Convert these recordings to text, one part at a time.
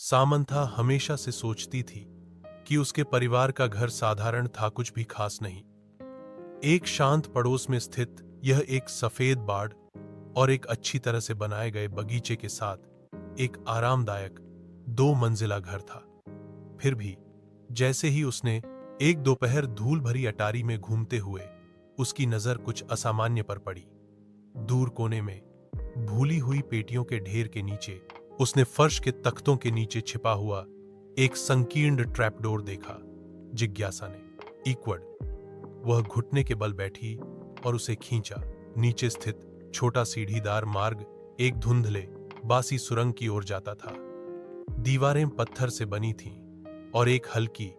Samantha हमेशा से सोचती थी कि उसके परिवार का घर साधारण था, कुछ भी खास नहीं। एक शांत पड़ोस में स्थित यह एक सफेद बाड़ और एक अच्छी तरह से बनाए गए बगीचे के साथ एक आरामदायक 2 मंजिला घर था। फिर भी जैसे ही उसने एक दोपहर धूल भरी अटारी में घूमते हुए उसकी नजर कुछ असामान्य पर पड़ी। दूर कोने में भूली हुई पेटियों के ढेर के नीचे उसने फर्श के तख्तों के नीचे छिपा हुआ एक संकीर्ण ट्रैपडोर देखा। जिज्ञासा ने इक्वड वह घुटने के बल बैठी और उसे खींचा। नीचे स्थित छोटा सीढ़ीदार मार्ग एक धुंधले बासी सुरंग की ओर जाता था। दीवारें पत्थर से बनी थीं और एक हल्की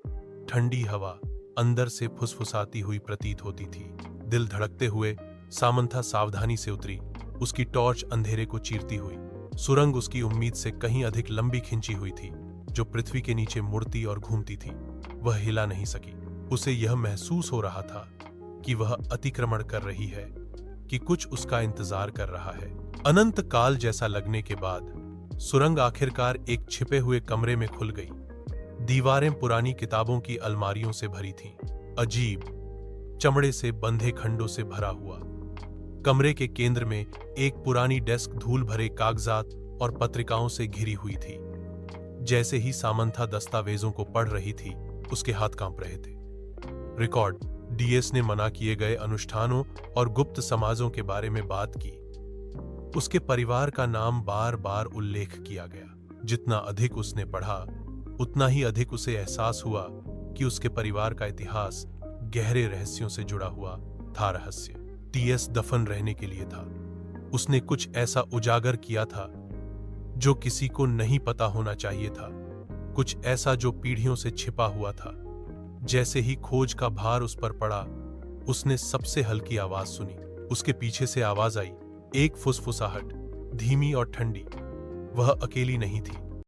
ठंडी हवा अंदर से फुसफुसाती हुई प्रतीत होती थी। दिल धड़कते हुए सामंथा सावधानी से उतरी, उसकी टॉर्च अंधेरे को चीरती हुई। सुरंग उसकी उम्मीद से कहीं अधिक लंबी खिंची हुई थी, जो पृथ्वी के नीचे मुड़ती और घूमती थी। वह हिला नहीं सकी। उसे यह महसूस हो रहा था कि वह अतिक्रमण कर रही है, कि कुछ उसका इंतजार कर रहा है। अनंत काल जैसा लगने के बाद सुरंग आखिरकार एक छिपे हुए कमरे में खुल गई। दीवारें पुरानी किताबों की अलमारियों से भरी थीं, अजीब चमड़े से बंधे खंडों से भरा हुआ। कमरे के केंद्र में एक पुरानी डेस्क धूल भरे कागजात और पत्रिकाओं से घिरी हुई थी। जैसे ही सामंथा दस्तावेजों को पढ़ रही थी, उसके हाथ कांप रहे थे। रिकॉर्ड डीएस ने मना किए गए अनुष्ठानों और गुप्त समाजों के बारे में बात की। उसके परिवार का नाम बार बार उल्लेख किया गया। जितना अधिक उसने पढ़ा, उतना ही अधिक उसे एहसास हुआ कि उसके परिवार का इतिहास गहरे रहस्यों से जुड़ा हुआ था। रहस्य टीएस दफन रहने के लिए था। उसने कुछ ऐसा उजागर किया था जो किसी को नहीं पता होना चाहिए था, कुछ ऐसा जो पीढ़ियों से छिपा हुआ था। जैसे ही खोज का भार उस पर पड़ा, उसने सबसे हल्की आवाज सुनी। उसके पीछे से आवाज आई, एक फुसफुसाहट, धीमी और ठंडी। वह अकेली नहीं थी।